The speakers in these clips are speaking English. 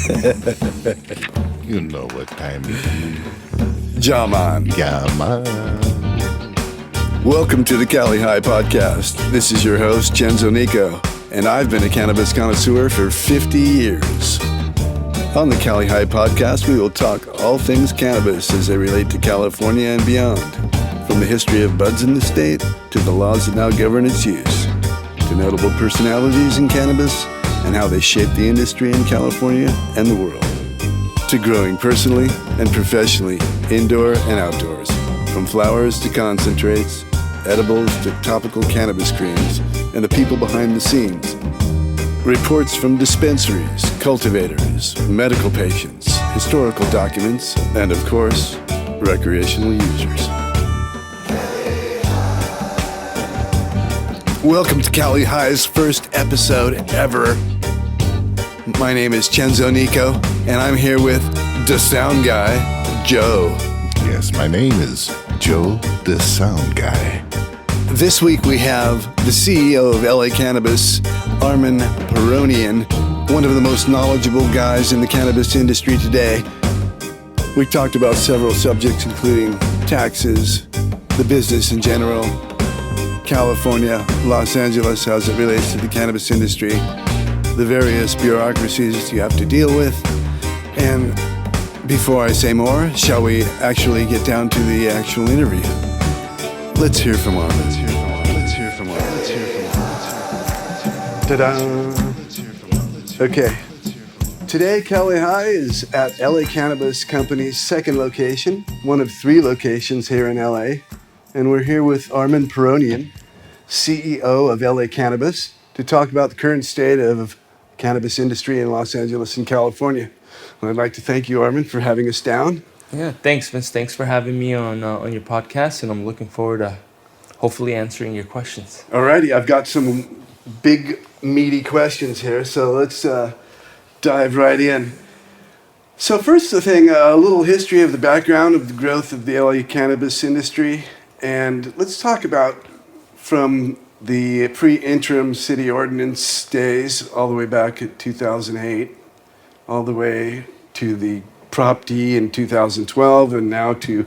You know what time it is. Jaman. Yeah, man. Welcome to the Cali High Podcast. This is your host, Chenzo Nico, and I've been a cannabis connoisseur for 50 years. On the Cali High Podcast, we will talk all things cannabis as they relate to California and beyond, from the history of buds in the state to the laws that now govern its use, to notable personalities in cannabis and how they shape the industry in California and the world, to growing personally and professionally, indoor and outdoors, from flowers to concentrates, edibles to topical cannabis creams, and the people behind the scenes. Reports from dispensaries, cultivators, medical patients, historical documents, and of course, recreational users. Welcome to Cali High's first episode ever. My name is Chenzo Nico, and I'm here with the sound guy, Joe. Yes, my name is Joe, the sound guy. This week we have the CEO of LA Cannabis, Armen Paronyan, one of the most knowledgeable guys in the cannabis industry today. We talked about several subjects, including taxes, the business in general, California, Los Angeles, as it relates to the cannabis industry, the various bureaucracies you have to deal with. And before I say more, shall we actually get down to the actual interview? Let's hear from Armen. Let's hear from Armen. Let's hear from Armen. Let's hear from Armen. Ta-da! Okay. Today, Cali High is at LA Cannabis Company's second location, one of three locations here in LA. And we're here with Armen Paronyan, CEO of LA Cannabis, to talk about the current state of cannabis industry in Los Angeles and California. And I'd like to thank you, Armen, for having us down. Yeah, thanks, Vince. Thanks for having me on your podcast, and I'm looking forward to hopefully answering your questions. Alrighty, I've got some big, meaty questions here, so let's dive right in. So first the thing, a little history of the background of the growth of the LA cannabis industry, and let's talk about from the pre-interim city ordinance days all the way back at 2008, all the way to the Prop D in 2012, and now to,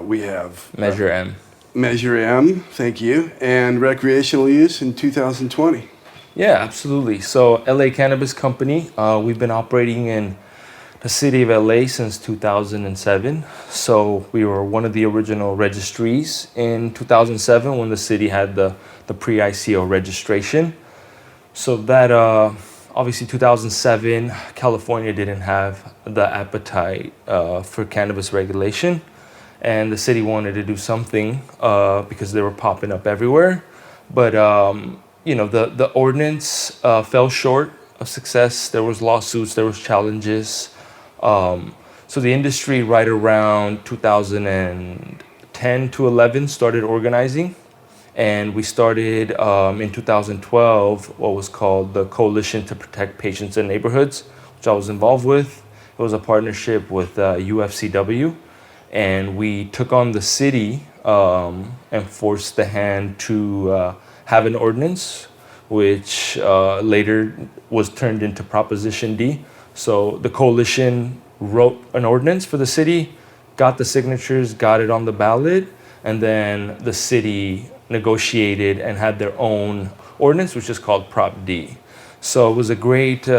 we have... Measure M. Measure M, thank you, and recreational use in 2020. Yeah, absolutely. So LA Cannabis Company, we've been operating in the city of LA since 2007. So we were one of the original registries in 2007 when the city had the pre-ICO registration. So that, obviously 2007, California didn't have the appetite for cannabis regulation. And the city wanted to do something because they were popping up everywhere. But, the ordinance fell short of success. There was lawsuits, there was challenges. So the industry right around 2010 to 11 started organizing. And we started in 2012 what was called the Coalition to Protect Patients in Neighborhoods, which I was involved with. It was a partnership with UFCW. And we took on the city and forced the hand to have an ordinance, which later was turned into Proposition D. So the coalition wrote an ordinance for the city, got the signatures, got it on the ballot, and then the city negotiated and had their own ordinance, which is called Prop D. So it was a great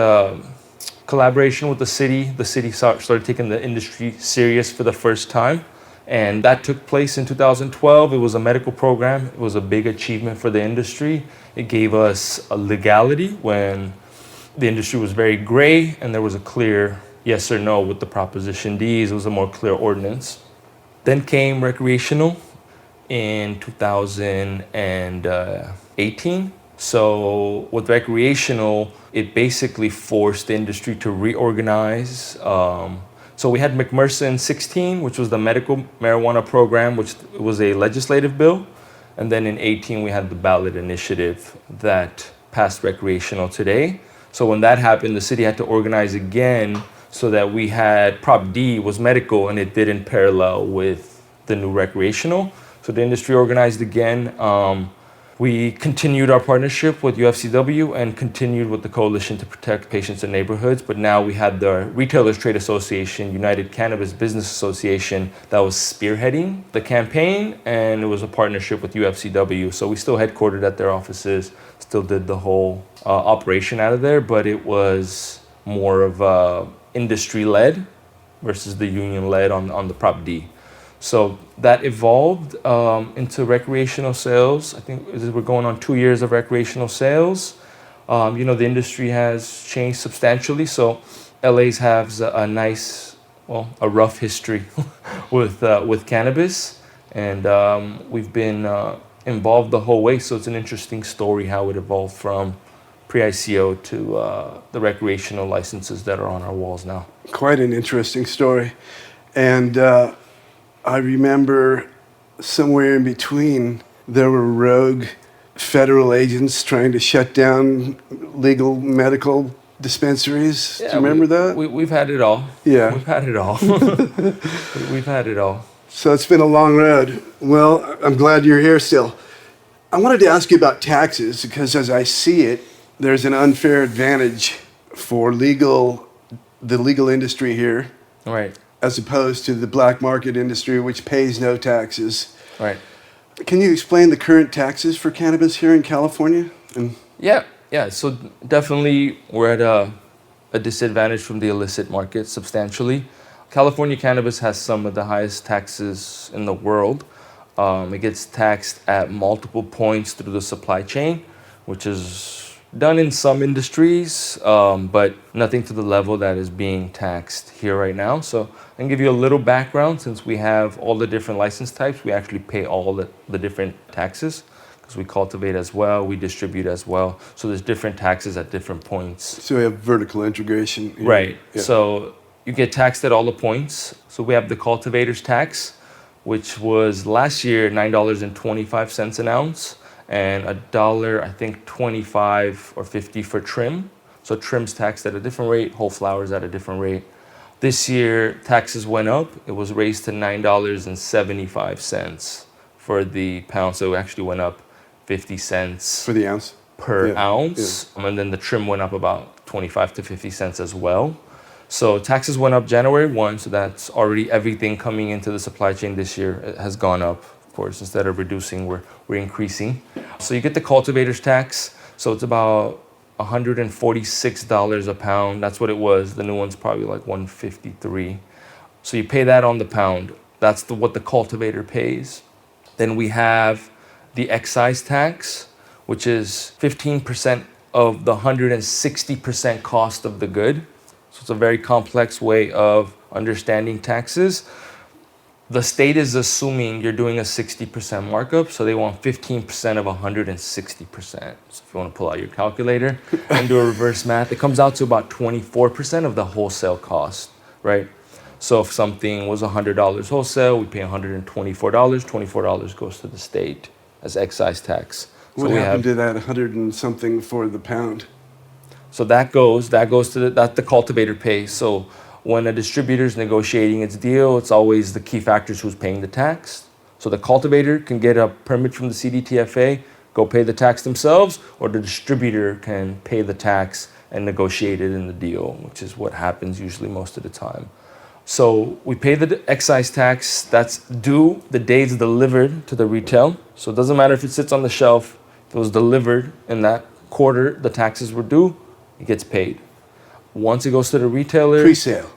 collaboration with the city. The city started taking the industry serious for the first time. And that took place in 2012. It was a medical program. It was a big achievement for the industry. It gave us a legality when the industry was very gray and there was a clear yes or no with the Proposition Ds. It was a more clear ordinance. Then came recreational in 2018. So with recreational, it basically forced the industry to reorganize. So we had McMursa in 16, which was the medical marijuana program, which was a legislative bill. And then in 18, we had the ballot initiative that passed recreational today. So when that happened, the city had to organize again so that we had Prop D was medical and it didn't parallel with the new recreational. So the industry organized again. We continued our partnership with UFCW and continued with the Coalition to Protect Patients in Neighborhoods, but now we had the Retailers Trade Association, United Cannabis Business Association, that was spearheading the campaign, and it was a partnership with UFCW. So we still headquartered at their offices, still did the whole operation out of there, but it was more of industry-led versus the union-led on the Prop D. So that evolved into recreational sales. I think we're going on 2 years of recreational sales. The industry has changed substantially. So LA's has a nice, a rough history with cannabis. And we've been involved the whole way. So it's an interesting story how it evolved from pre-ICO to the recreational licenses that are on our walls now. Quite an interesting story. And I remember somewhere in between, there were rogue federal agents trying to shut down legal medical dispensaries. Yeah, do you remember that? We've had it all. Yeah. We've had it all. We've had it all. So it's been a long road. Well, I'm glad you're here still. I wanted to ask you about taxes because as I see it, there's an unfair advantage for the legal industry here. Right. As opposed to the black market industry, which pays no taxes. Right. Can you explain the current taxes for cannabis here in California? Yeah. So definitely we're at a disadvantage from the illicit market substantially. California cannabis has some of the highest taxes in the world. It gets taxed at multiple points through the supply chain, which is done in some industries, but nothing to the level that is being taxed here right now. So I can give you a little background. Since we have all the different license types, we actually pay all the different taxes because we cultivate as well, we distribute as well. So there's different taxes at different points. So we have vertical integration. Here. Right. Yeah. So you get taxed at all the points. So we have the cultivator's tax, which was last year $9.25 an ounce. And $1, I think 25 or 50 for trim. So trim's taxed at a different rate, whole flower's at a different rate. This year, taxes went up. It was raised to $9.75 for the pound. So it actually went up 50 cents for the ounce per ounce. Yeah. And then the trim went up about 25 to 50 cents as well. So taxes went up January 1. So that's already everything coming into the supply chain this year has gone up. Course, instead of reducing, we're increasing. So you get the cultivator's tax. So it's about $146 a pound. That's what it was. The new one's probably like $153. So you pay that on the pound. That's what the cultivator pays. Then we have the excise tax, which is 15% of the 160% cost of the good. So it's a very complex way of understanding taxes. The state is assuming you're doing a 60% markup, so they want 15% of 160%. So if you want to pull out your calculator and do a reverse math, it comes out to about 24% of the wholesale cost, right? So if something was $100 wholesale, we pay $124. $24 goes to the state as excise tax. What happened to that 100 and something for the pound? So that goes to the cultivator pays. So when a distributor is negotiating its deal, it's always the key factors who's paying the tax. So the cultivator can get a permit from the CDTFA, go pay the tax themselves, or the distributor can pay the tax and negotiate it in the deal, which is what happens usually most of the time. So we pay the excise tax that's due the day it's delivered to the retail. So it doesn't matter if it sits on the shelf, if it was delivered in that quarter, the taxes were due, it gets paid. Once it goes to the retailer, pre-sale,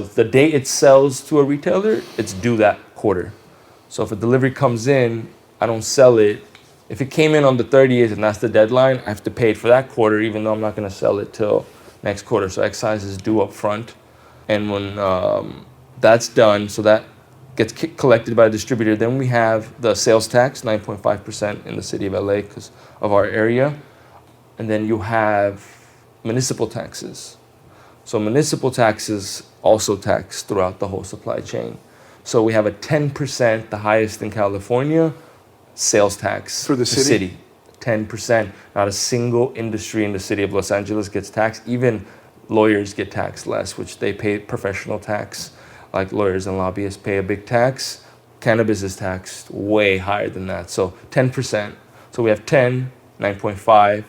the day it sells to a retailer, it's due that quarter. So if a delivery comes in, I don't sell it. If it came in on the 30th and that's the deadline, I have to pay it for that quarter, even though I'm not going to sell it till next quarter. So excise is due up front. And when that's done, so that gets collected by the distributor, then we have the sales tax, 9.5% in the city of LA because of our area. And then you have municipal taxes. So municipal taxes also tax throughout the whole supply chain. So we have a 10%, the highest in California, sales tax for the city. 10%. Not a single industry in the city of Los Angeles gets taxed. Even lawyers get taxed less, which they pay professional tax. Like lawyers and lobbyists pay a big tax. Cannabis is taxed way higher than that. So 10%. So we have 10, 9.5,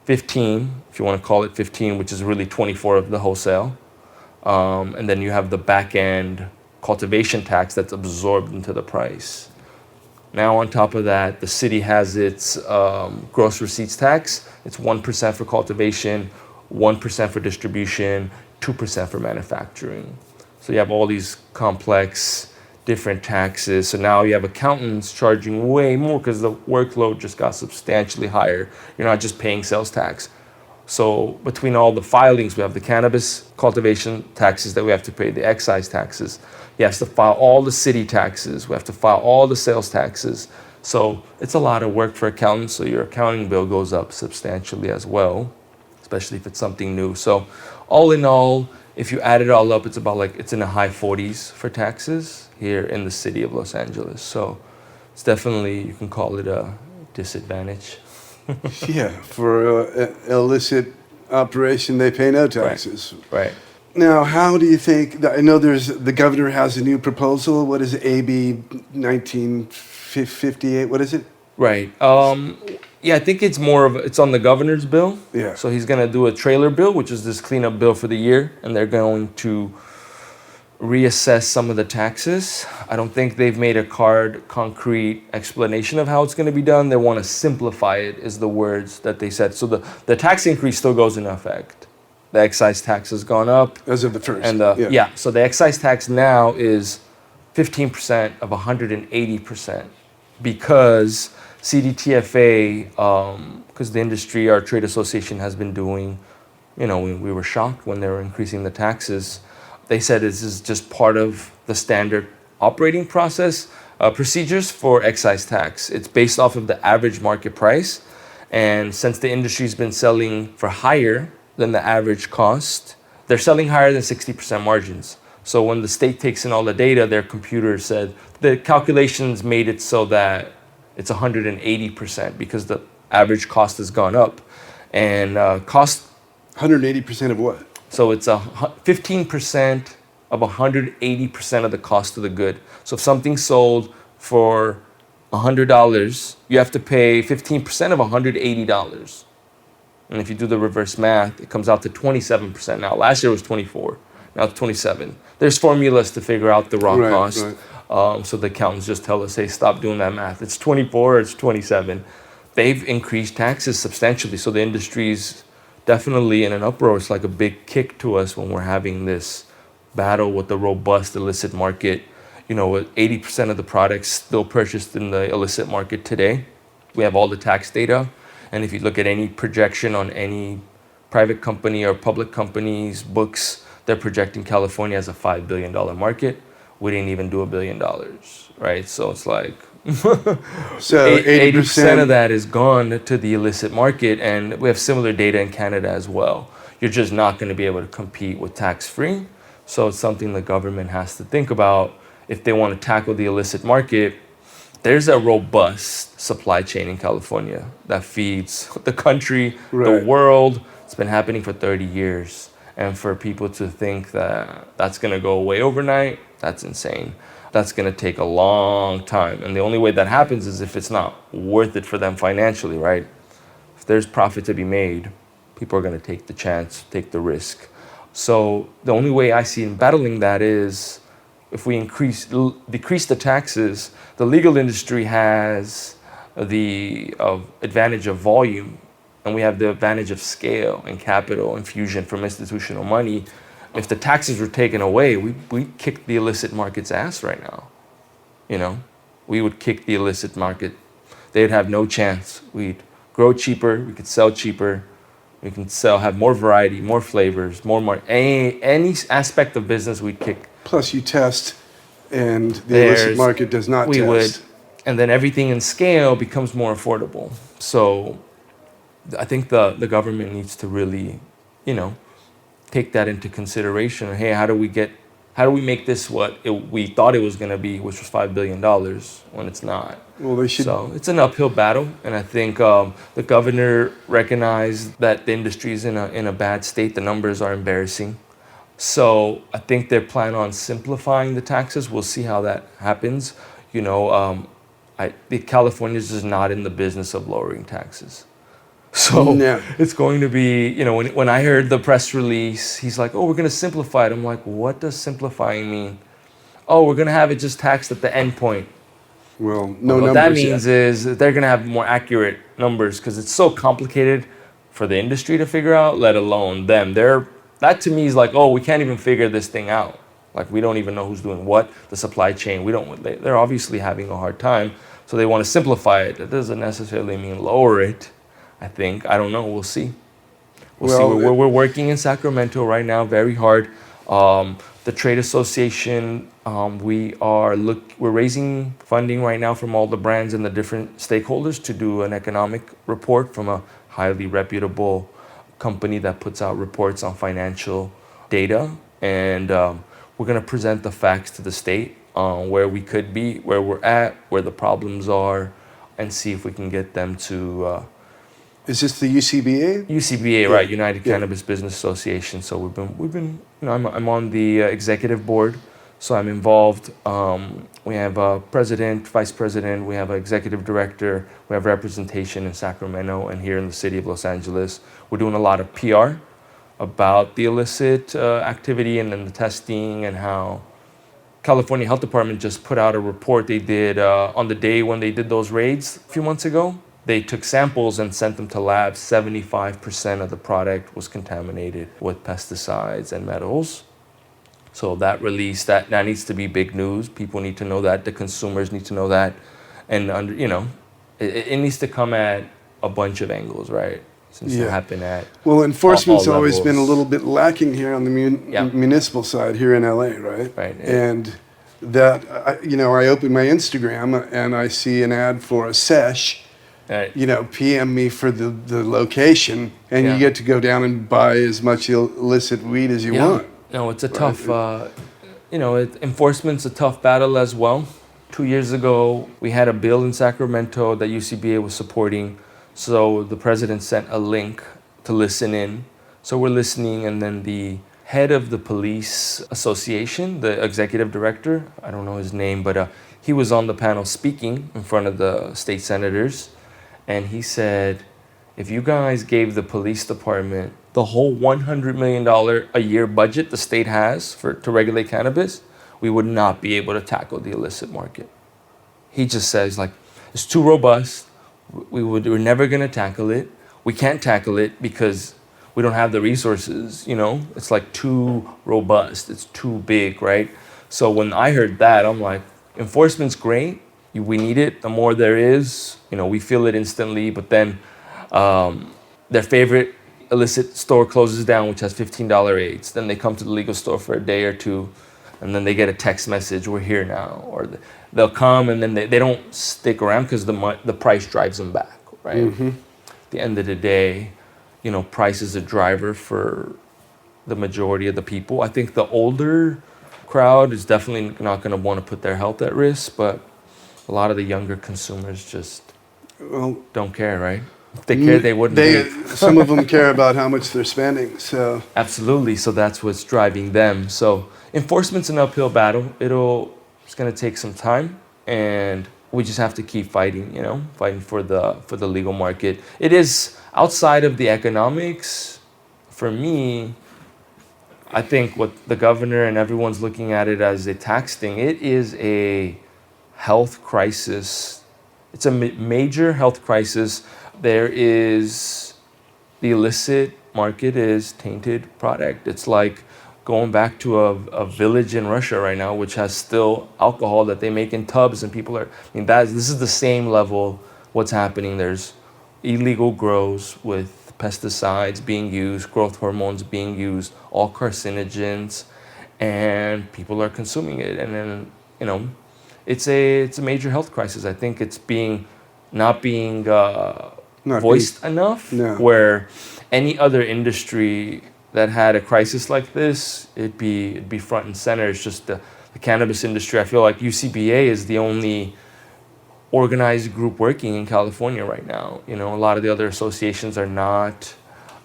15, if you want to call it 15, which is really 24 of the wholesale. And then you have the back end cultivation tax that's absorbed into the price. Now on top of that, the city has its gross receipts tax. It's 1% for cultivation, 1% for distribution, 2% for manufacturing. So you have all these complex different taxes. So now you have accountants charging way more because the workload just got substantially higher. You're not just paying sales tax. So between all the filings, we have the cannabis cultivation taxes that we have to pay, the excise taxes. He has to file all the city taxes. We have to file all the sales taxes. So it's a lot of work for accountants. So your accounting bill goes up substantially as well, especially if it's something new. So all in all, if you add it all up, it's about like, it's in the high 40s for taxes here in the city of Los Angeles. So it's definitely, you can call it a disadvantage. Yeah, for illicit operation, they pay no taxes. Right. Now, how do you think, I know the governor has a new proposal. What is it, AB 1958? What is it? Right. Yeah, I think it's it's on the governor's bill. Yeah. So he's going to do a trailer bill, which is this cleanup bill for the year, and they're going to reassess some of the taxes. I don't think they've made a concrete explanation of how it's going to be done. They want to simplify it, is the words that they said. So the tax increase still goes into effect. The excise tax has gone up. As of the first. And so the excise tax now is 15% of 180% because CDTFA, because the industry, our trade association has been doing, we were shocked when they were increasing the taxes. They said this is just part of the standard operating procedures for excise tax. It's based off of the average market price. And since the industry's been selling for higher than the average cost, they're selling higher than 60% margins. So when the state takes in all the data, their computer said the calculations made it so that it's 180% because the average cost has gone up. And cost... 180% of what? So it's 15% of 180% of the cost of the good. So if something's sold for $100, you have to pay 15% of $180. And if you do the reverse math, it comes out to 27% now. Last year was 24, now it's 27. There's formulas to figure out the raw cost. Right. So the accountants just tell us, hey, stop doing that math. It's 24 or it's 27. They've increased taxes substantially. So the industry's definitely in an uproar. It's like a big kick to us when we're having this battle with the robust illicit market. With 80% of the products still purchased in the illicit market today. We have all the tax data. And if you look at any projection on any private company or public company's books, they're projecting California as a $5 billion market. We didn't even do $1 billion, right? So it's like... So 80% of that is gone to the illicit market, and we have similar data in Canada as well. You're just not going to be able to compete with tax-free. So it's something the government has to think about if they want to tackle the illicit market. There's a robust supply chain in California that feeds the country, the world. It's been happening for 30 years. And for people to think that that's going to go away overnight, that's insane. That's going to take a long time. And the only way that happens is if it's not worth it for them financially, right? If there's profit to be made, people are going to take the chance, take the risk. So the only way I see in battling that is if we decrease the taxes. The legal industry has the advantage of volume, and we have the advantage of scale and capital infusion from institutional money. If the taxes were taken away, we kick the illicit market's ass right now. We would kick the illicit market. They'd have no chance. We'd grow cheaper. We could sell cheaper. We can have more variety, more flavors, more any aspect of business we'd kick. Plus you test, and the illicit market does not test. We would, and then everything in scale becomes more affordable. So I think the government needs to really, take that into consideration. Hey, how do we make this what we thought it was going to be, which was $5 billion, when it's not? Well, they should. So it's an uphill battle, and I think the governor recognized that the industry is in a bad state. The numbers are embarrassing. So I think they plan on simplifying the taxes. We'll see how that happens. California is just not in the business of lowering taxes. So No. it's going to be, when I heard the press release, he's like, oh, we're going to simplify it. I'm like, what does simplifying mean? Oh, we're going to have it just taxed at the end point. Well, no What numbers that means yet. is that they're going to have more accurate numbers because it's so complicated for the industry to figure out, let alone them. That to me is like, oh, we can't even figure this thing out. Like, we don't even know who's doing what, the supply chain. They're obviously having a hard time, so they want to simplify it. That doesn't necessarily mean lower it, I think. I don't know. We'll see. We'll see. We're working in Sacramento right now very hard. The trade association, we're raising funding right now from all the brands and the different stakeholders to do an economic report from a highly reputable company that puts out reports on financial data. And we're going to present the facts to the state on where we could be, where we're at, where the problems are, and see if we can get them to... Is this the UCBA? UCBA, right? United Cannabis Business Association. So we've been. I'm on the executive board, so I'm involved. We have a president, vice president. We have an executive director. We have representation in Sacramento and here in the city of Los Angeles. We're doing a lot of PR about the illicit activity and then the testing and how California Health Department just put out a report they did on the day when they did those raids a few months ago. They took samples and sent them to labs. 75% of the product was contaminated with pesticides and metals. So that release, that needs to be big news. People need to know that. The consumers need to know that. And, it needs to come at a bunch of angles, right? Since it happened at Well, enforcement's all always been a levels. little bit lacking here on the municipal side here in LA, right? Right. And that, I open my Instagram and I see an ad for a sesh. Right. PM me for the location, and you get to go down and buy as much illicit weed as you want. No, it's a tough, enforcement's a tough battle as well. 2 years ago, we had a bill in Sacramento that UCBA was supporting. So the president sent a link to listen in. So we're listening, and then the head of the police association, the executive director, I don't know his name, but he was on the panel speaking in front of the state senators. And he said, if you guys gave the police department the whole $100 million a year budget the state has to regulate cannabis, we would not be able to tackle the illicit market. He just says, it's too robust. We're never going to tackle it. We can't tackle it because we don't have the resources, It's too robust. It's too big, right? So when I heard that, I'm like, enforcement's great. We need it. The more there is, we feel it instantly. But then their favorite illicit store closes down, which has $15 aids. Then they come to the legal store for a day or two, and then they get a text message, we're here now. Or they'll come, and then they don't stick around because the price drives them back, right? Mm-hmm. At the end of the day, price is a driver for the majority of the people. I think the older crowd is definitely not going to want to put their health at risk, but a lot of the younger consumers just don't care, right? If they care, they wouldn't do it. Some of them care about how much they're spending. So absolutely. So that's what's driving them. So enforcement's an uphill battle. It's going to take some time, and we just have to keep fighting. Fighting for the legal market. It is outside of the economics. For me, I think what the governor and everyone's looking at it as a tax thing. It is a health crisis. It's a major health crisis. There is the illicit market is tainted product. It's like going back to a village in Russia right now, which has still alcohol that they make in tubs, and people are. This is the same level. What's happening? There's illegal grows with pesticides being used, growth hormones being used, all carcinogens, and people are consuming it, and then it's a major health crisis. I think it's not being voiced enough. No. Where any other industry that had a crisis like this, it'd be front and center. It's just the cannabis industry. I feel like UCBA is the only organized group working in California right now. A lot of the other associations are not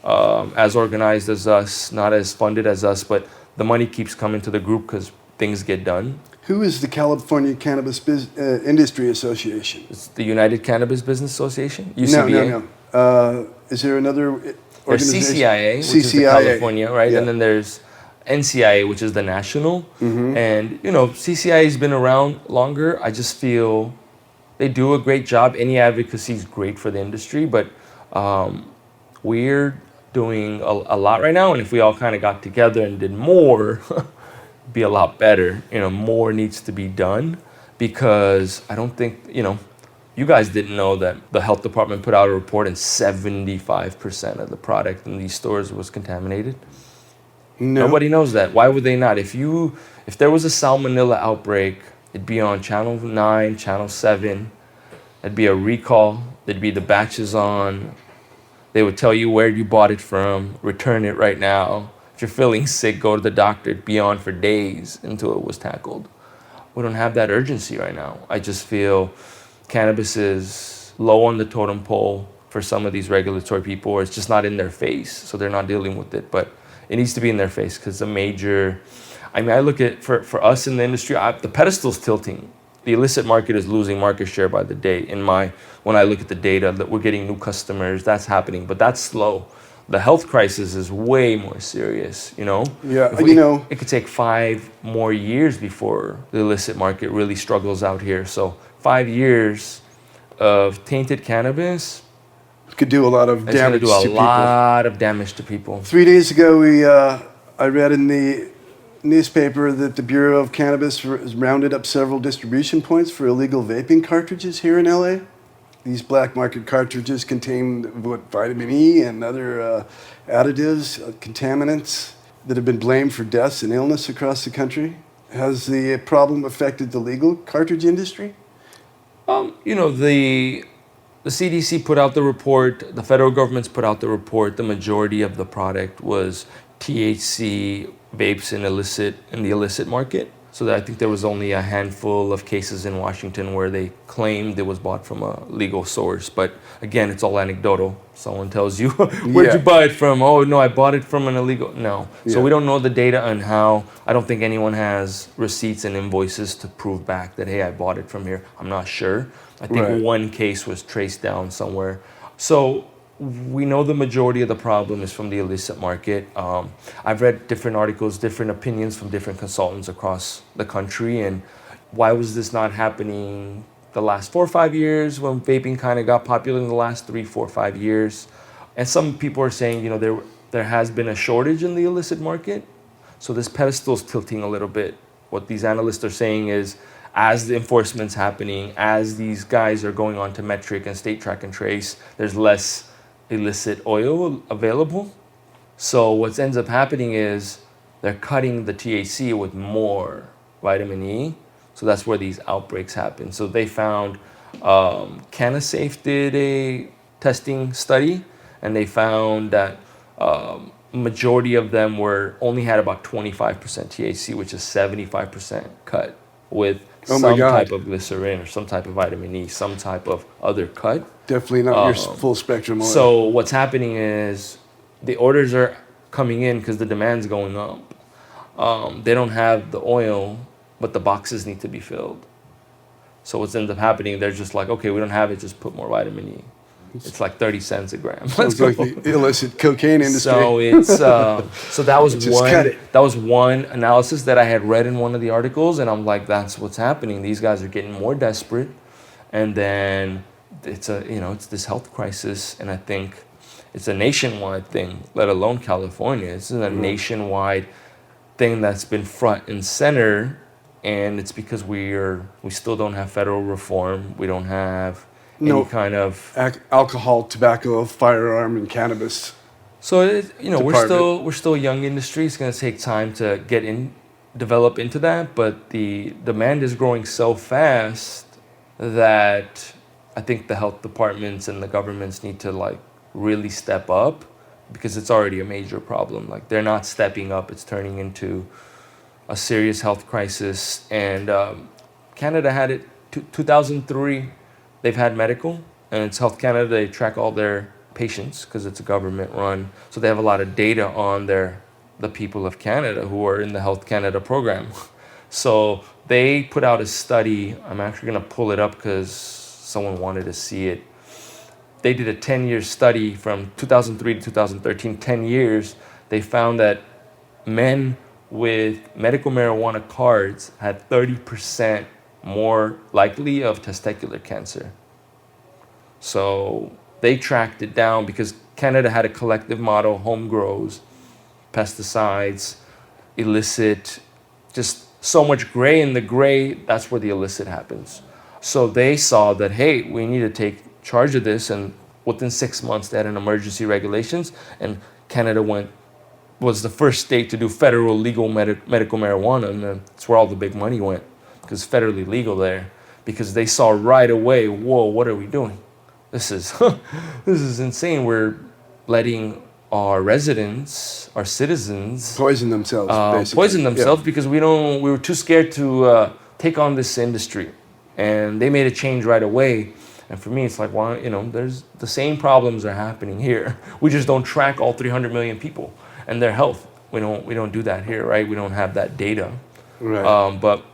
as organized as us, not as funded as us, but the money keeps coming to the group because things get done. Who is the California Cannabis Industry Association? It's the United Cannabis Business Association, No, UCBA. no. Is there another There's organization? CCIA, which is the California, right? Yeah. And then there's NCIA, which is the national. Mm-hmm. And, CCIA has been around longer. I just feel they do a great job. Any advocacy is great for the industry, but we're doing a lot right now. And if we all kind of got together and did more, be a lot better. More needs to be done, because I don't think, you guys didn't know that the health department put out a report and 75% of the product in these stores was contaminated. No. Nobody knows that. Why would they not? If there was a salmonella outbreak, it'd be on channel 9, channel 7. It'd be a recall. There'd be the batches on. They would tell you where you bought it from, return it right now. If you're feeling sick, go to the doctor. It'd be on for days until it was tackled. We don't have that urgency right now. I just feel cannabis is low on the totem pole for some of these regulatory people, or it's just not in their face, so they're not dealing with it. But it needs to be in their face, because I look at, for us in the industry, the pedestal's tilting. The illicit market is losing market share by the day. When I look at the data, that we're getting new customers, that's happening, but that's slow. The health crisis is way more serious, Yeah, It could take 5 more years before the illicit market really struggles out here. So 5 years of tainted cannabis could do a lot of damage to people. It's going to do a lot of damage to people. 3 days ago, I read in the newspaper that the Bureau of Cannabis has rounded up several distribution points for illegal vaping cartridges here in LA. These black market cartridges contain vitamin E and other additives, contaminants that have been blamed for deaths and illness across the country. Has the problem affected the legal cartridge industry? The CDC put out the report, the federal government's put out the report. The majority of the product was THC vapes in the illicit market. So that I think there was only a handful of cases in Washington where they claimed it was bought from a legal source. But again, it's all anecdotal. Someone tells you, where'd you buy it from? Oh, no, I bought it from an illegal. No. Yeah. So we don't know the data on how. I don't think anyone has receipts and invoices to prove back that, hey, I bought it from here. I'm not sure. I think one case was traced down somewhere. So we know the majority of the problem is from the illicit market. I've read different articles, different opinions from different consultants across the country. And why was this not happening the last 4 or 5 years when vaping kind of got popular in the last 3, 4, 5 years? And some people are saying, there has been a shortage in the illicit market. So this pedestal's tilting a little bit. What these analysts are saying is, as the enforcement's happening, as these guys are going on to metric and state track and trace, there's less illicit oil available. So what ends up happening is they're cutting the THC with more vitamin E. So that's where these outbreaks happen. So they found, CannaSafe did a testing study, and they found that majority of them only had about 25% THC, which is 75% cut with some type of glycerin or some type of vitamin E, some type of other cut. Definitely not your full spectrum oil. So what's happening is the orders are coming in because the demand's going up. They don't have the oil, but the boxes need to be filled. So what ends up happening, they're just like, okay, we don't have it, just put more vitamin E. It's like 30 cents a gram. Sounds like the illicit cocaine industry. So it's so that was one analysis that I had read in one of the articles, and I'm like, that's what's happening. These guys are getting more desperate, and then it's this health crisis, and I think it's a nationwide thing, let alone California. It's a nationwide thing that's been front and center, and it's because we still don't have federal reform. We don't have any kind of alcohol, tobacco, firearm, and cannabis. So we're still a young industry. It's going to take time to develop into that, but the demand is growing so fast that I think the health departments and the governments need to really step up, because it's already a major problem. They're not stepping up. It's turning into a serious health crisis. And Canada had it 2003. They've had medical, and it's Health Canada. They track all their patients because it's a government run. So they have a lot of data on the people of Canada who are in the Health Canada program. So they put out a study. I'm actually going to pull it up because someone wanted to see it. They did a 10-year study from 2003 to 2013, 10 years. They found that men with medical marijuana cards had 30% more likely of testicular cancer. So they tracked it down because Canada had a collective model, home grows, pesticides, illicit, just so much gray. In the gray, that's where the illicit happens. So they saw that, hey, we need to take charge of this, and within 6 months they had an emergency regulations, and Canada was the first state to do federal legal medical marijuana, and that's where all the big money went, because federally legal there, because they saw right away, whoa, what are we doing? This is this is insane. We're letting our residents, our citizens, Poison themselves, basically. poison themselves because we were too scared to take on this industry, and they made a change right away. And for me, it's like, well, there's the same problems are happening here. We just don't track all 300 million people and their health. We don't do that here, right? We don't have that data. Right. But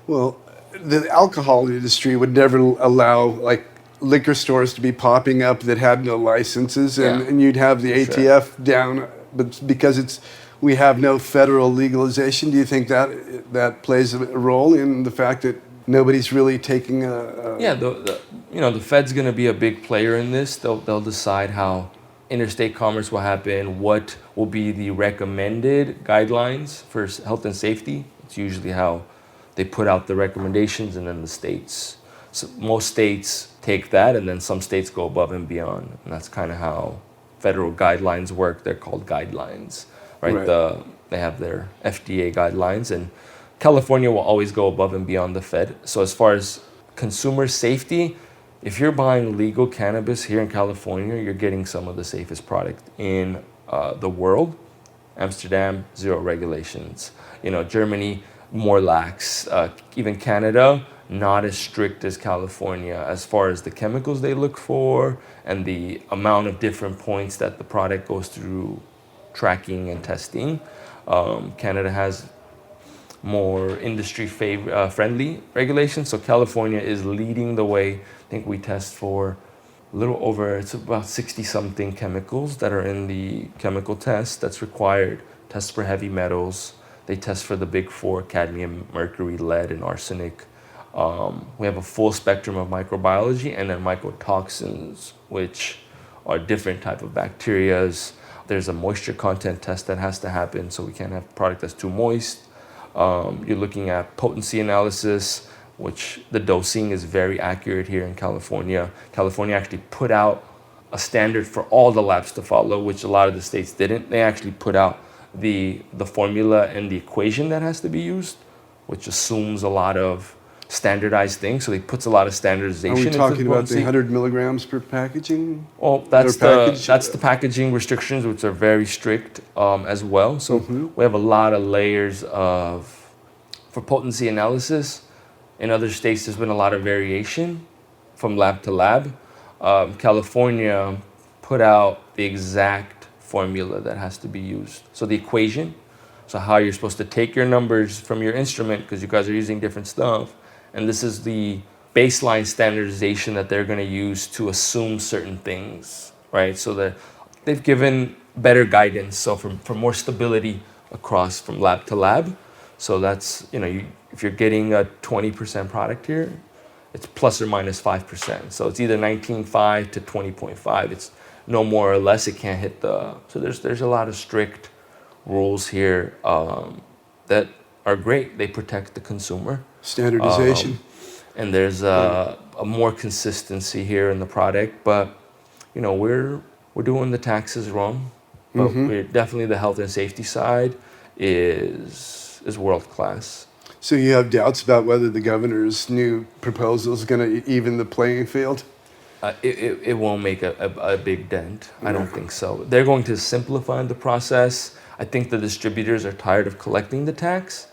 Well, the alcohol industry would never allow like liquor stores to be popping up that had no licenses, and you'd have the ATF down, but because we have no federal legalization. Do you think that plays a role in the fact that nobody's really taking a yeah, the Fed's going to be a big player in this. They'll decide how interstate commerce will happen, what will be the recommended guidelines for health and safety. It's usually how they put out the recommendations, and then the states. So most states take that, and then some states go above and beyond. And that's kind of how federal guidelines work. They're called guidelines, right? They have their FDA guidelines, and California will always go above and beyond the Fed. So as far as consumer safety, if you're buying legal cannabis here in California, you're getting some of the safest product in the world. Amsterdam, zero regulations. Germany, more lax. Even Canada, not as strict as California as far as the chemicals they look for and the amount of different points that the product goes through tracking and testing. Canada has more industry friendly regulations. So California is leading the way. I think we test for it's about 60 something chemicals that are in the chemical test that's required. Test for heavy metals. They test for the big four: cadmium, mercury, lead, and arsenic. We have a full spectrum of microbiology, and then mycotoxins, which are different type of bacterias. There's a moisture content test that has to happen, so we can't have a product that's too moist. You're looking at potency analysis, which the dosing is very accurate here in California. California actually put out a standard for all the labs to follow, which a lot of the states didn't. They actually put out the formula and the equation that has to be used, which assumes a lot of standardized things. So it puts a lot of standardization. Are we talking about the 100 milligrams per packaging? Well, that's the packaging restrictions, which are very strict as well. So we have a lot of layers for potency analysis. In other states, there's been a lot of variation from lab to lab. California put out the exact formula that has to be used. So the equation, so how you're supposed to take your numbers from your instrument, because you guys are using different stuff. And this is the baseline standardization that they're going to use to assume certain things, right? So that they've given better guidance, so for more stability across from lab to lab. So that's, if you're getting a 20% product here, it's plus or minus 5%. So it's either 19.5 to 20.5. It's no more or less. It can't hit so there's a lot of strict rules here that are great. They protect the consumer. Standardization. And there's a more consistency here in the product, but we're doing the taxes wrong, but we're definitely the health and safety side is world class. So you have doubts about whether the governor's new proposal is going to even the playing field? It won't make a big dent. I don't think so. They're going to simplify the process. I think the distributors are tired of collecting the tax,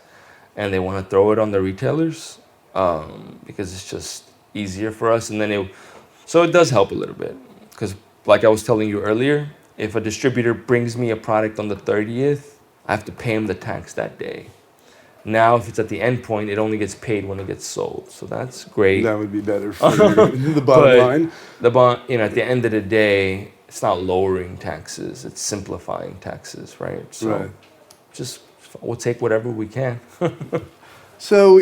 and they want to throw it on the retailers because it's just easier for us. And then so it does help a little bit, because like I was telling you earlier, if a distributor brings me a product on the 30th, I have to pay him the tax that day. Now, if it's at the end point, it only gets paid when it gets sold. So that's great. That would be better for the bottom line. At the end of the day, it's not lowering taxes; it's simplifying taxes, right? So, just we'll take whatever we can. So,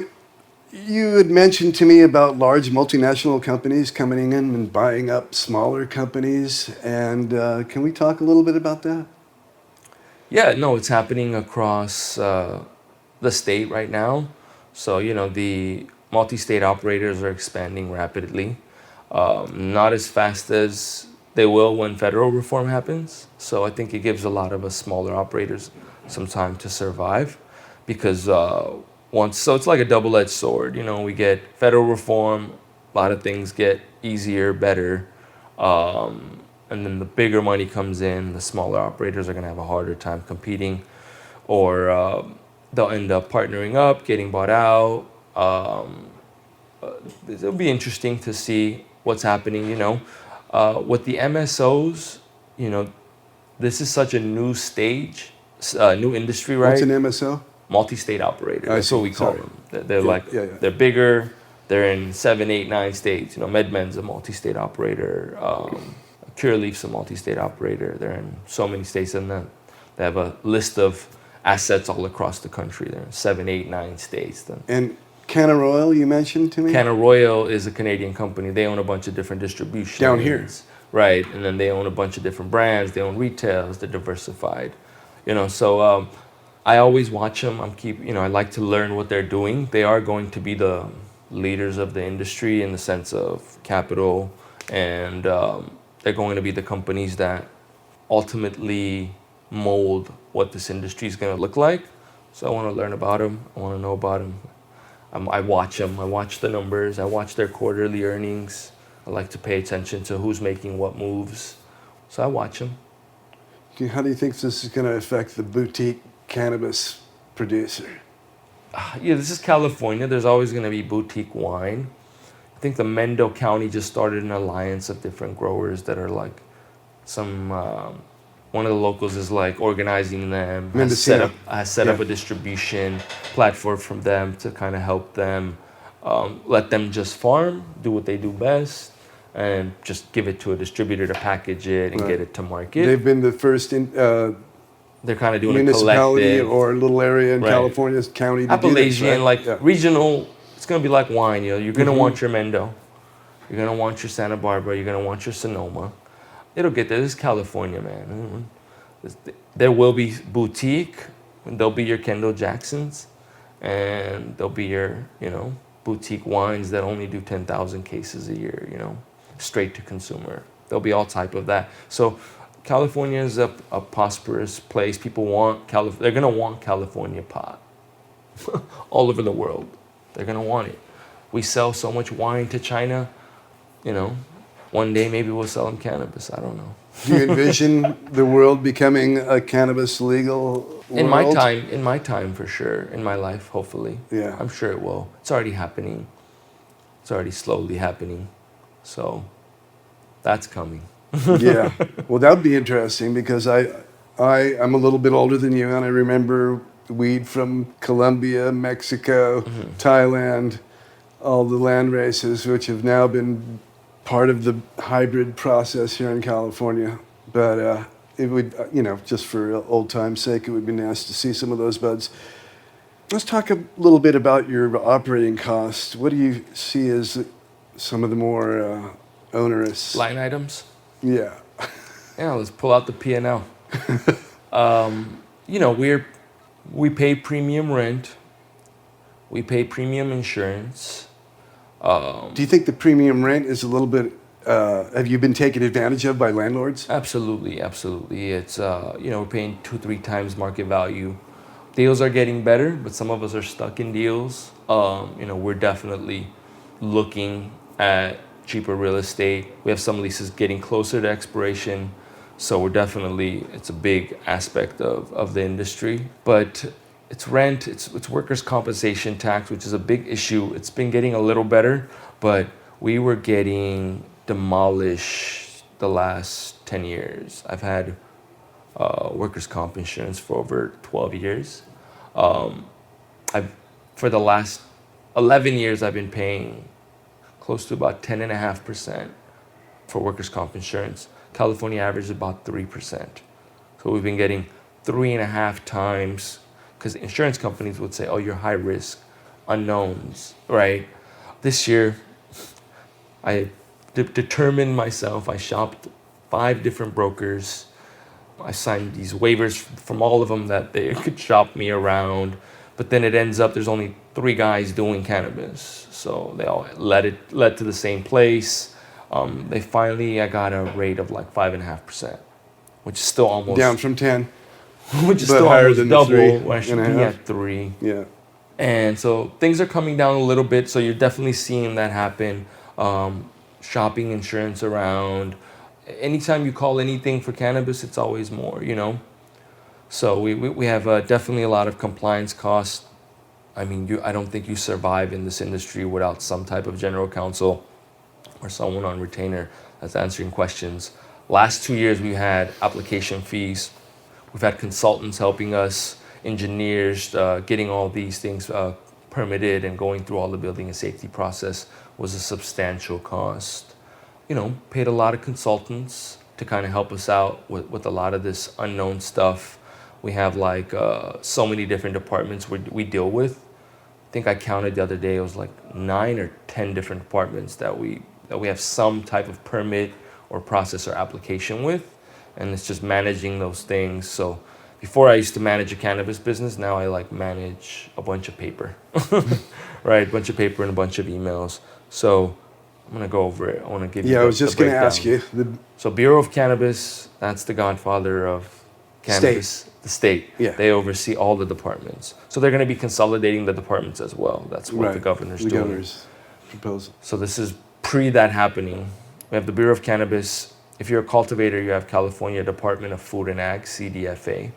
you had mentioned to me about large multinational companies coming in and buying up smaller companies, and can we talk a little bit about that? Yeah, no, it's happening across the state right now. So, the multi-state operators are expanding rapidly, not as fast as they will when federal reform happens. So I think it gives a lot of us smaller operators some time to survive because so it's like a double-edged sword. We get federal reform, a lot of things get easier, better. And then the bigger money comes in, the smaller operators are going to have a harder time competing, or they'll end up partnering up, getting bought out. It'll be interesting to see what's happening, with the MSOs, this is such a new stage, new industry, right? What's an MSO? Multi-state operator. That's what we call them. They're they're bigger. They're in 7, 8, 9 states. MedMen's a multi-state operator. Curaleaf's a multi-state operator. They're in so many states, and then they have a list of assets all across the country. They're in 7, 8, 9 states. Then. And Canna Royal, you mentioned to me? Canna Royal is a Canadian company. They own a bunch of different distributions. Down here. Right, and then they own a bunch of different brands. They own retails. They're diversified. So I always watch them. I like to learn what they're doing. They are going to be the leaders of the industry in the sense of capital, and they're going to be the companies that ultimately mold what this industry is going to look like. So I want to learn about them. I want to know about them. I watch them. I watch the numbers. I watch their quarterly earnings. I like to pay attention to who's making what moves. So I watch them. How do you think this is going to affect the boutique cannabis producer? Yeah, this is California. There's always going to be boutique wine. I think the Mendocino County just started an alliance of different growers that are like one of the locals is like organizing them, has set up a distribution platform from them to kind of help them, let them just farm, do what they do best, and just give it to a distributor to package it and get it to market. They've been the first they're kind of doing municipality a collective or a little area in California's county to Appalachian, do this, right? Regional. It's gonna be like wine. You're gonna want your Mendo, you're gonna want your Santa Barbara, you're gonna want your Sonoma. It'll get there. This is California, man. There will be boutique. There'll be your Kendall Jacksons, and there'll be your boutique wines that only do 10,000 cases a year. Straight to consumer. There'll be all type of that. So California is a prosperous place. People want They're gonna want California pot all over the world. They're gonna want it. We sell so much wine to China. One day maybe we'll sell them cannabis. I don't know. Do you envision the world becoming a cannabis legal world? In my time for sure. In my life, hopefully. Yeah. I'm sure it will. It's already happening. It's already slowly happening. So that's coming. Yeah. Well, that would be interesting because I'm a little bit older than you, and I remember weed from Colombia, Mexico, Thailand, all the land races, which have now been part of the hybrid process here in California. But it would, just for old time's sake, it would be nice to see some of those buds. Let's talk a little bit about your operating costs. What do you see as some of the more onerous line items? Yeah. Yeah, let's pull out the P&L. We pay premium rent. We pay premium insurance. Do you think the premium rent is a little bit, have you been taken advantage of by landlords? Absolutely. It's, we're paying 2-3 times market value. Deals are getting better, but some of us are stuck in deals. We're definitely looking at cheaper real estate. We have some leases getting closer to expiration. So it's a big aspect of the industry. But it's rent, it's workers' compensation tax, which is a big issue. It's been getting a little better, but we were getting demolished the last 10 years. I've had workers' comp insurance for over 12 years. For the last 11 years, I've been paying close to about 10.5% for workers' comp insurance. California average is about 3%. So we've been getting 3.5 times, because insurance companies would say, oh, you're high risk, unknowns, right? This year, I determined myself. I shopped 5 different brokers. I signed these waivers from all of them that they could shop me around. But then it ends up there's only 3 guys doing cannabis. So they all led to the same place. I got a rate of like 5.5%, which is still almost down from 10, which is but still higher almost than double 3 when I should and a be half. at 3. Yeah. And so things are coming down a little bit. So you're definitely seeing that happen. Shopping insurance around. Anytime you call anything for cannabis, it's always more, So we have definitely a lot of compliance costs. I mean, I don't think you survive in this industry without some type of general counsel or someone on retainer that's answering questions. Last 2 years, we had application fees. We've had consultants helping us, engineers, getting all these things permitted and going through all the building and safety process was a substantial cost. Paid a lot of consultants to kind of help us out with a lot of this unknown stuff. We have like so many different departments we deal with. I think I counted the other day, it was like 9 or 10 different departments that we have some type of permit or process or application with. And it's just managing those things. So before I used to manage a cannabis business, now I like manage a bunch of paper, right? A bunch of paper and a bunch of emails. So I'm going to go over it. I want to give you I was just going to ask you. So Bureau of Cannabis, that's the godfather of cannabis. The state. Yeah. They oversee all the departments. So they're going to be consolidating the departments as well. That's what the governor's doing. The governor's proposal. So this is pre that happening. We have the Bureau of Cannabis. If you're a cultivator, you have California Department of Food and Ag, CDFA.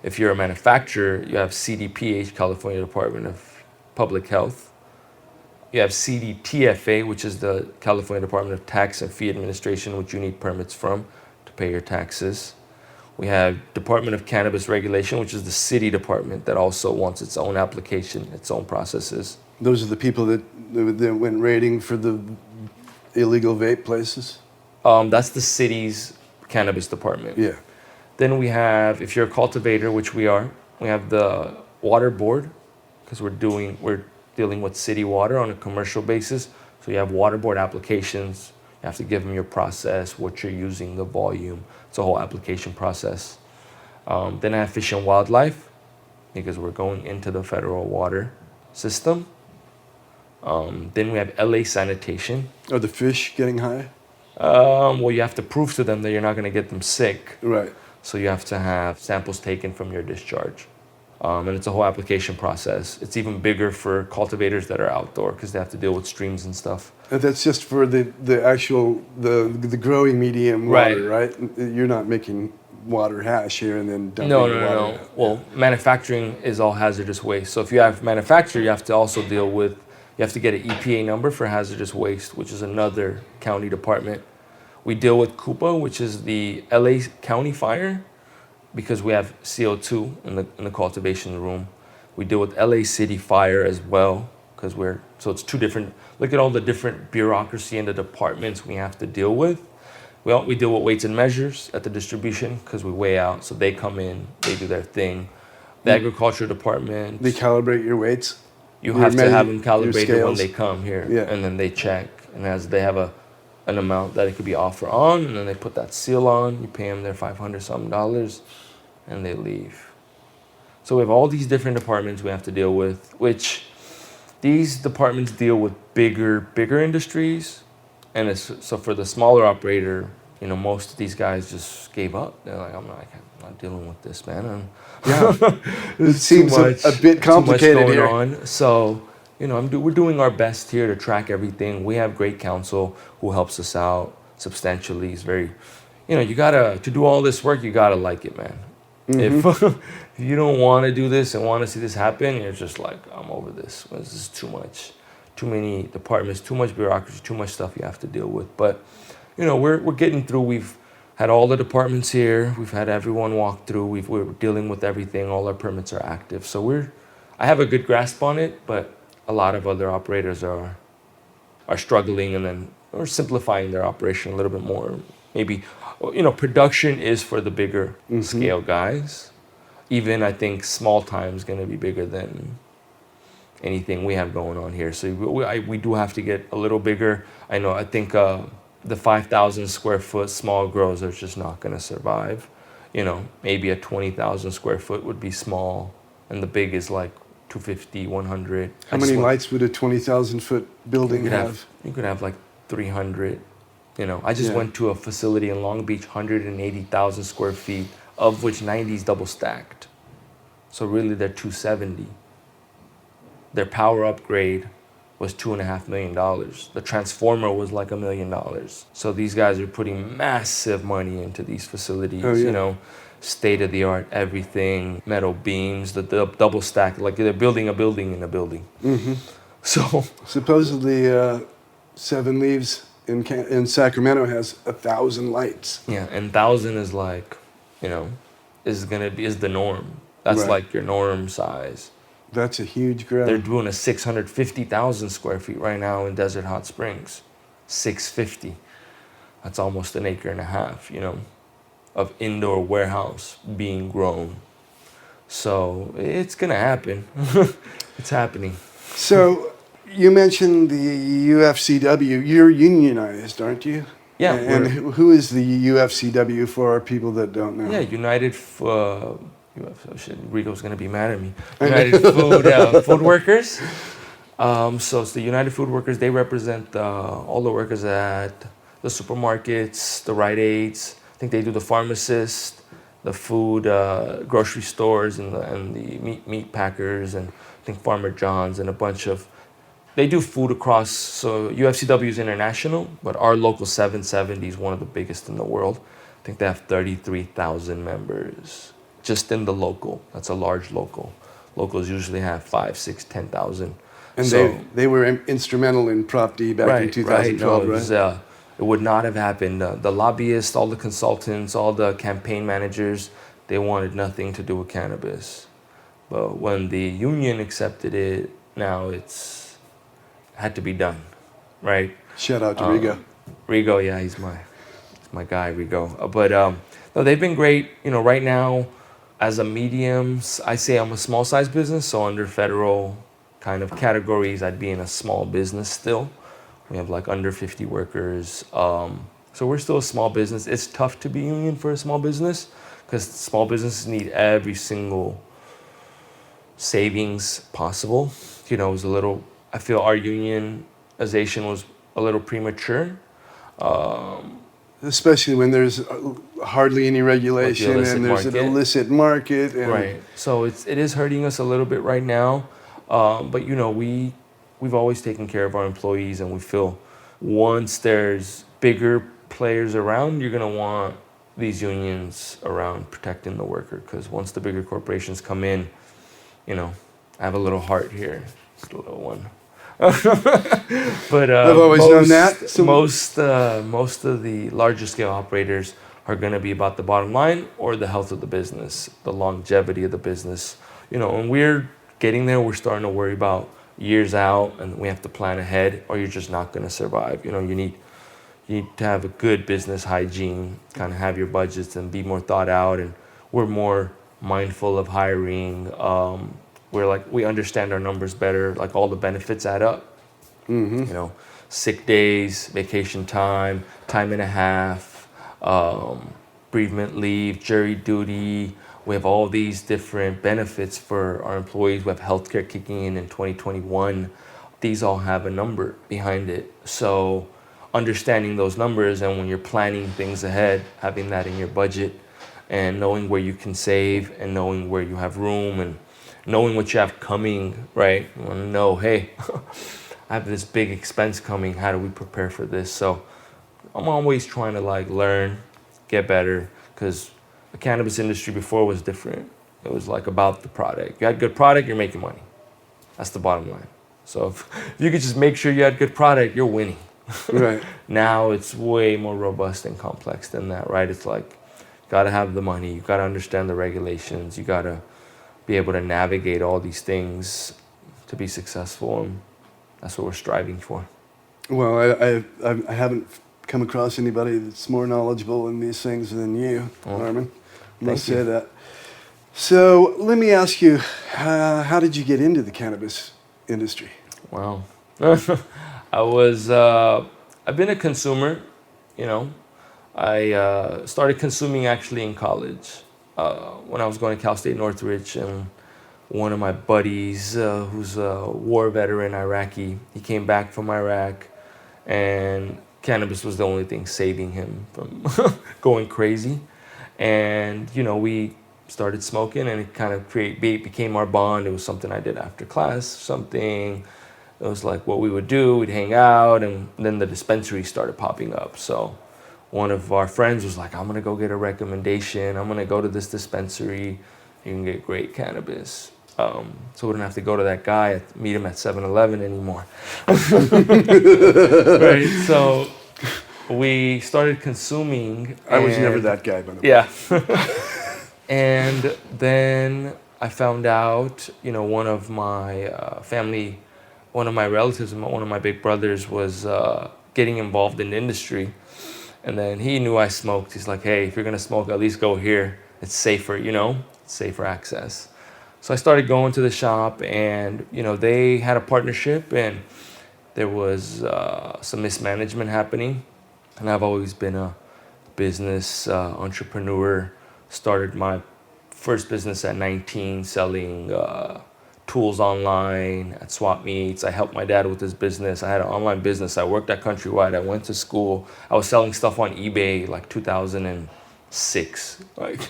If you're a manufacturer, you have CDPH, California Department of Public Health. You have CDTFA, which is the California Department of Tax and Fee Administration, which you need permits from to pay your taxes. We have Department of Cannabis Regulation, which is the city department that also wants its own application, its own processes. Those are the people that went raiding for the illegal vape places? That's the city's cannabis department. Yeah. Then we have, if you're a cultivator, which we are, we have the water board, because we're dealing with city water on a commercial basis. So you have water board applications. You have to give them your process, what you're using, the volume. It's a whole application process. Then I have Fish and Wildlife, because we're going into the federal water system. Then we have LA Sanitation. Are the fish getting high? Well, you have to prove to them that you're not going to get them sick. Right. So you have to have samples taken from your discharge. And it's a whole application process. It's even bigger for cultivators that are outdoor because they have to deal with streams and stuff. And that's just for the actual, the growing medium water, right? You're not making water hash here and then dumping water. No. Well, manufacturing is all hazardous waste. So if you have manufacture, you have to also deal with, you have to get an EPA number for hazardous waste, which is another county department. We deal with CUPA, which is the LA County Fire, because we have CO2 in the cultivation room. We deal with LA City Fire as well, because so it's 2 different, look at all the different bureaucracy and the departments we have to deal with. We deal with weights and measures at the distribution, because we weigh out, so they come in, they do their thing. The agriculture department. They calibrate your weights? You have to have them calibrated when they come here, and then they check. And as they have an amount that it could be off or on, and then they put that seal on, you pay them their $500-something, and they leave. So we have all these different departments we have to deal with, which these departments deal with bigger industries. And so for the smaller operator, most of these guys just gave up. They're like, I'm not dealing with this, man. It seems a bit complicated too much going here. on. So, we're doing our best here to track everything. We have great counsel who helps us out substantially. It's very, to do all this work, you gotta like it, man. Mm-hmm. If you don't want to do this and want to see this happen, you're just like, I'm over this. This is too much. Too many departments, too much bureaucracy, too much stuff you have to deal with. But, we're getting through. We've had all the departments here. We've had everyone walk through. We're dealing with everything. All our permits are active. So I have a good grasp on it, but a lot of other operators are struggling and then or simplifying their operation a little bit more. Maybe, production is for the bigger scale guys. Even I think small time is going to be bigger than anything we have going on here. So we do have to get a little bigger. I think the 5,000 square foot small grows are just not going to survive. Maybe a 20,000 square foot would be small, and the big is like 250, 100. How many lights would a 20,000 foot building have? You could have like 300. I just went to a facility in Long Beach, 180,000 square feet, of which 90 is double stacked. So really they're 270. Their power upgrade was $2.5 million. The transformer was like $1 million. So these guys are putting massive money into these facilities, state of the art, everything, metal beams, the double stack, like they're building a building in a building. Mm-hmm. So supposedly 7 Leaves in Sacramento has 1,000 lights. Yeah, and 1,000 is like, is the norm. That's like your norm size. That's a huge growth. They're doing a 650,000 square feet right now in Desert Hot Springs. 650. That's almost an acre and a half, of indoor warehouse being grown. So it's gonna happen. It's happening. So you mentioned the UFCW. You're unionized, aren't you? Yeah. And who is the UFCW for our people that don't know? Yeah, Rico's gonna be mad at me. United Food Workers. So it's the United Food Workers. They represent all the workers at the supermarkets, the Rite Aids. I think they do the pharmacists, the food, grocery stores, and the meat packers, and I think Farmer John's, and a bunch of. They do food across. So UFCW is international, but our local 770 is one of the biggest in the world. I think they have 33,000 members. Just in the local. That's a large local. Locals usually have 5, 6, 10,000. And so, they were instrumental in Prop D back in 2012, right? No, it would not have happened. The lobbyists, all the consultants, all the campaign managers, they wanted nothing to do with cannabis. But when the union accepted it, now it's had to be done, right? Shout out to Rigo. Rigo, yeah, he's my guy, Rigo. But no, they've been great. Right now, as a medium, I say I'm a small size business, so under federal kind of categories, I'd be in a small business still. We have like under 50 workers. So we're still a small business. It's tough to be union for a small business because small businesses need every single savings possible. I feel our unionization was a little premature. Especially when there's hardly any regulation and there's an illicit market. Right. So it is hurting us a little bit right now. But we've always taken care of our employees, and we feel once there's bigger players around, you're gonna want these unions around protecting the worker. Because once the bigger corporations come in, I have a little heart here, just a little one. But I've always known that. So most of the larger scale operators are going to be about the bottom line or the health of the business, the longevity of the business. And we're getting there. We're starting to worry about years out, and we have to plan ahead, or you're just not going to survive. You need to have a good business hygiene, kind of have your budgets and be more thought out. And we're more mindful of hiring. We understand our numbers better, like all the benefits add up. Mm-hmm. Sick days, vacation time and a half, bereavement leave, jury duty. We have all these different benefits for our employees. We have healthcare kicking in 2021. These all have a number behind it. So understanding those numbers, and when you're planning things ahead, having that in your budget and knowing where you can save and knowing where you have room and knowing what you have coming, right? You want to know, hey, I have this big expense coming. How do we prepare for this? So I'm always trying to learn, get better, because the cannabis industry before was different. It was about the product. You had good product, you're making money. That's the bottom line. So if you could just make sure you had good product, you're winning. Right. Now it's way more robust and complex than that, right? It's you got to have the money. You got to understand the regulations. You got to be able to navigate all these things to be successful, and that's what we're striving for. Well, I haven't come across anybody that's more knowledgeable in these things than you, Armen. I must say that. So let me ask you, how did you get into the cannabis industry? Wow. I've been a consumer, you know. I started consuming actually in college when I was going to Cal State Northridge, and one of my buddies who's a war veteran Iraqi, he came back from Iraq, and cannabis was the only thing saving him from going crazy. And, you know, we started smoking, and it kind of became our bond. It was something I did after class, it was like what we would do. We'd hang out, and then the dispensary started popping up. So one of our friends was like, I'm going to go get a recommendation. I'm going to go to this dispensary. You can get great cannabis. So we didn't have to go to that guy, meet him at 7-Eleven anymore. Right? So we started consuming. I was never that guy, by the way. Yeah. And then I found out, you know, one of my relatives, one of my big brothers was getting involved in the industry. And then he knew I smoked. He's like, hey, if you're going to smoke, at least go here. It's safer, you know, it's safer access. So I started going to the shop, and, you know, they had a partnership, and there was some mismanagement happening. And I've always been a business entrepreneur. Started my first business at 19, selling tools online at swap meets. I helped my dad with his business. I had an online business. I worked at Countrywide. I went to school. I was selling stuff on eBay like 2006. Like,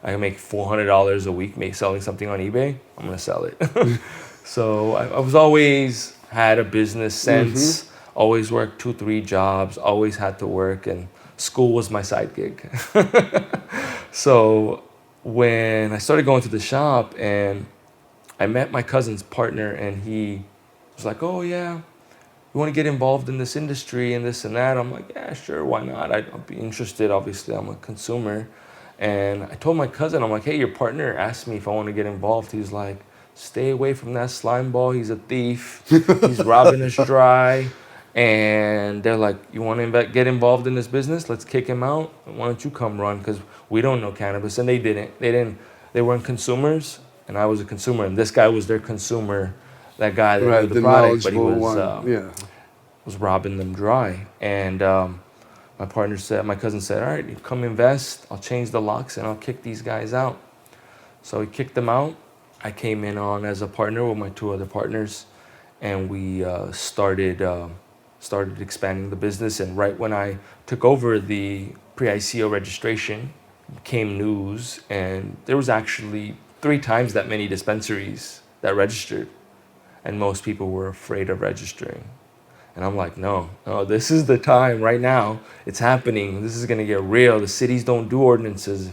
I can make $400 a week selling something on eBay. I'm gonna sell it. So I was always had a business sense. Always worked 2-3 jobs. Always had to work, and school was my side gig. So when I started going to the shop, and I met my cousin's partner, and he was like, oh yeah, you want to get involved in this industry and this and that? I'm like, yeah, sure, why not? I'll be interested. Obviously, I'm a consumer. And I told my cousin, I'm like, hey, your partner asked me if I want to get involved. He's like, stay away from that slime ball. He's a thief. He's robbing us dry. And they're like, you want to get involved in this business? Let's kick him out. Why don't you come run? Because we don't know cannabis. And they didn't. They weren't consumers, and I was a consumer. And this guy was their consumer, that guy that knew the product, but he was robbing them dry. And my cousin said, all right, you come invest. I'll change the locks, and I'll kick these guys out. So he kicked them out. I came in on as a partner with my 2 other partners, and we started expanding the business. And right when I took over the pre-ICO registration, came news, and there was actually 3 times that many dispensaries that registered, and most people were afraid of registering. And I'm like, no, this is the time right now. It's happening. This is going to get real. The cities don't do ordinances,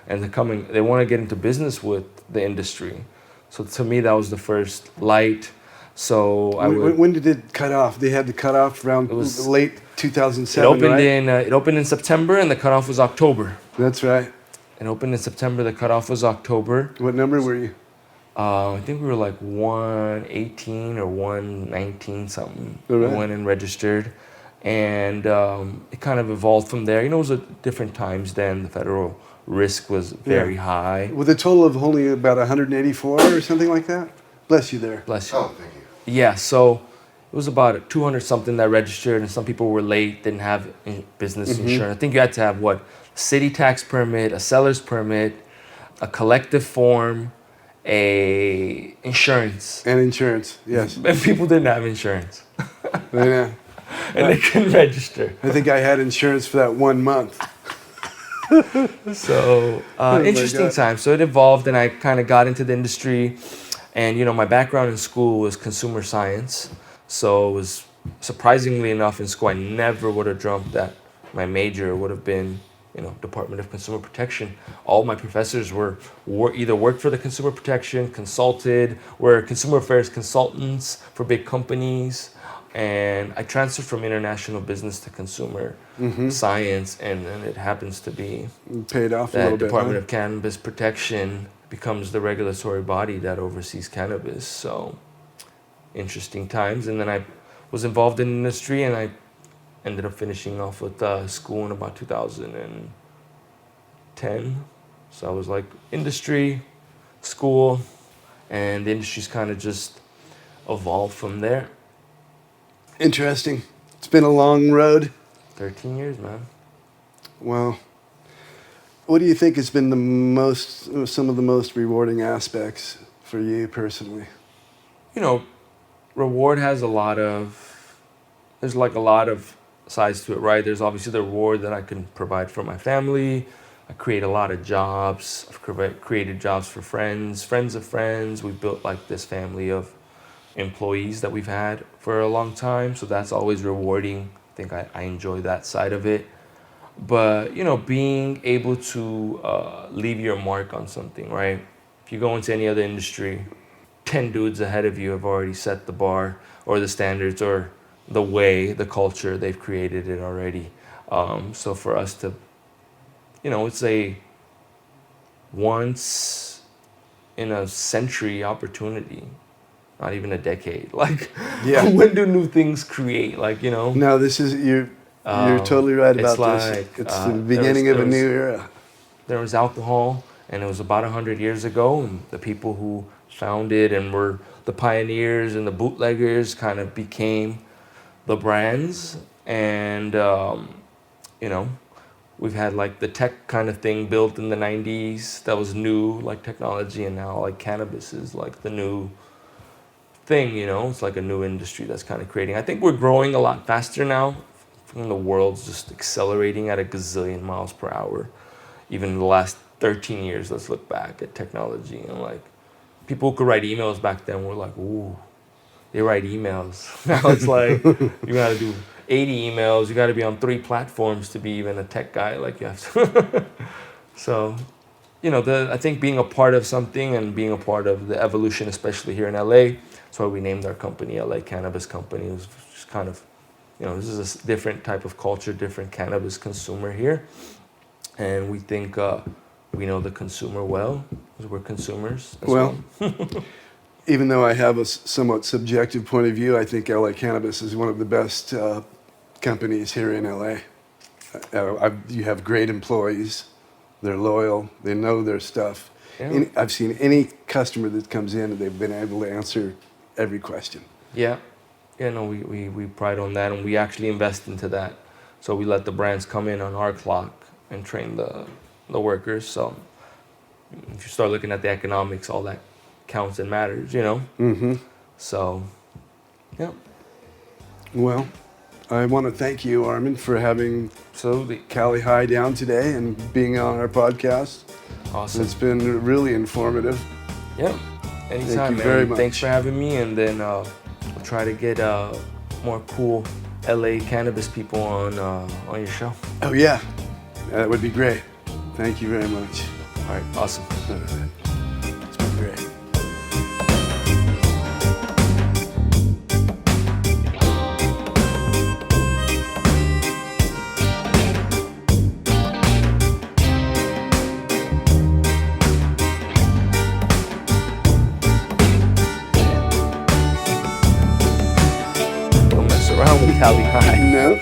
and they want to get into business with the industry. So to me, that was the first light. So when did it cut off? They had the cutoff around late 2007. It opened in September, and the cutoff was October. That's right. It opened in September. The cutoff was October. What number were you? I think we were like 118 or 119 something. Right. We went and registered, and it kind of evolved from there. You know, it was at different times then. The federal risk was very high. With a total of only about 184 or something like that? Bless you there. Bless you. Oh, thank you. Yeah, so it was about 200 something that registered, and some people were late, didn't have business insurance. I think you had to have city tax permit, a seller's permit, a collective form, a insurance. And insurance, yes. And people didn't have insurance. Yeah. And they couldn't register. I think I had insurance for that 1 month. So interesting time. So it evolved, and I kind of got into the industry. And, you know, my background in school was consumer science. So it was, surprisingly enough, in school, I never would have dreamt that my major would have been, you know, Department of Consumer Protection. All my professors were either worked for the Consumer Protection, consulted, were consumer affairs consultants for big companies. And I transferred from international business to consumer science, and then it happens to be paid off that a little bit. Department of Cannabis Protection becomes the regulatory body that oversees cannabis. So interesting times. And then I was involved in the industry, and I ended up finishing off with school in about 2010. So I was like industry, school, and the industry's kind of just evolved from there. Interesting. It's been a long road. 13 years, man. Well, what do you think has been some of the most rewarding aspects for you personally? You know, reward has there's like a lot of sides to it, right? There's obviously the reward that I can provide for my family. I create a lot of jobs. I've created jobs for friends of friends. We've built like this family of employees that we've had for a long time. So that's always rewarding. I think I enjoy that side of it. But, you know, being able to leave your mark on something, right? If you go into any other industry, 10 dudes ahead of you have already set the bar or the standards or the way, the culture, they've created it already. So for us to, you know, it's a once in a century opportunity, not even a decade. Like, yeah. When do new things create? Like, you know? No, you're totally right about this. It's the beginning of a new era. There was alcohol, and it was about 100 years ago, and the people who founded and were the pioneers and the bootleggers kind of became the brands. And, you know, we've had like the tech kind of thing built in the 90s that was new, like technology, and now like cannabis is like the new thing, you know? It's like a new industry that's kind of creating. I think we're growing a lot faster now. The world's just accelerating at a gazillion miles per hour. Even in the last 13 years, let's look back at technology. And like, people who could write emails back then were like, ooh, they write emails. Now it's like, you gotta do 80 emails. You gotta be on 3 platforms to be even a tech guy. Like, you have to. So, you know, I think being a part of something and being a part of the evolution, especially here in LA, that's why we named our company LA Cannabis Company. It was just kind of, you know, this is a different type of culture, different cannabis consumer here. And we think we know the consumer well, because we're consumers as well. Even though I have a somewhat subjective point of view, I think LA Cannabis is one of the best companies here in LA. You have great employees. They're loyal. They know their stuff. Yeah. I've seen any customer that comes in and they've been able to answer every question. Yeah. Yeah, no, we pride on that, and we actually invest into that. So we let the brands come in on our clock and train the workers. So if you start looking at the economics, all that counts and matters, you know? Mm-hmm. So, yeah. Well, I want to thank you, Armen, for having Cali High down today and being on our podcast. Awesome. It's been really informative. Yeah. Anytime, thank you man. very much. Thanks for having me, and then we'll try to get more cool LA cannabis people on your show. Oh yeah, that would be great. Thank you very much. All right, awesome. It's been great. Don't mess around with Cali High. No.